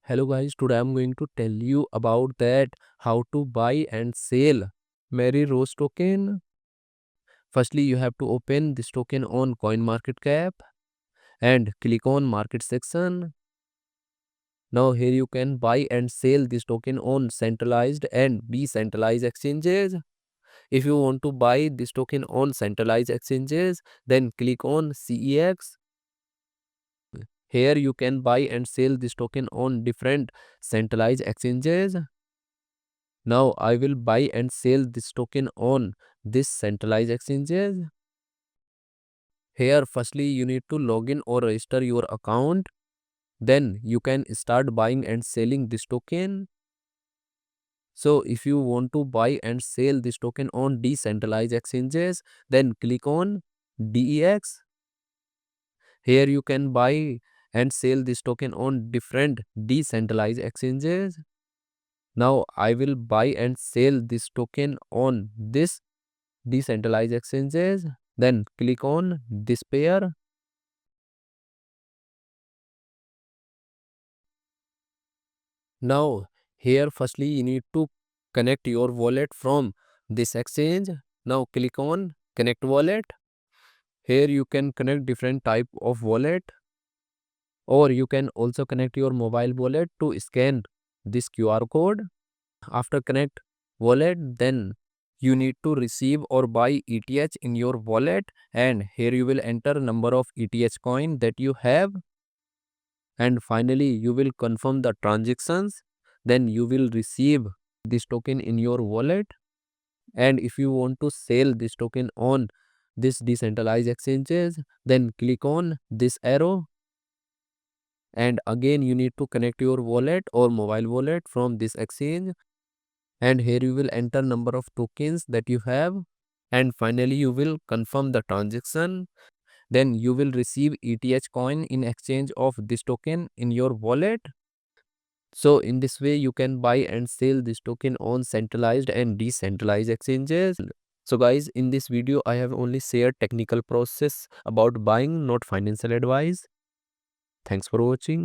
Hello guys, today I'm going to tell you about that how to buy and sell Mary Rose token. Firstly, you have to open this token on CoinMarketCap and click on market section. Now here you can buy and sell this token on centralized and decentralized exchanges. If you want to buy this token on centralized exchanges, then click on CEX. Here you can buy and sell this token on different centralized exchanges. Now I will buy and sell this token on this centralized exchanges. Here firstly you need to log in or register your account. Then you can start buying and selling this token. So if you want to buy and sell this token on decentralized exchanges, then click on DEX. Here you can buy and sell this token on different decentralized exchanges. Now I will buy and sell this token on this decentralized exchanges. Then click on this pair. Now here firstly you need to connect your wallet from this exchange. Now click on connect wallet. Here you can connect different type of wallet, or you can also connect your mobile wallet to scan this QR code. After connect wallet, then you need to receive or buy ETH in your wallet, and here you will enter number of ETH coin that you have, and finally you will confirm the transactions. Then you will receive this token in your wallet. And if you want to sell this token on this decentralized exchanges, then click on this arrow, and again you need to connect your wallet or mobile wallet from this exchange, and here you will enter number of tokens that you have, and finally you will confirm the transaction. Then you will receive ETH coin in exchange of this token in your wallet. So in this way you can buy and sell this token on centralized and decentralized exchanges. So guys, in this video I have only shared technical process about buying, not financial advice. Thanks for watching.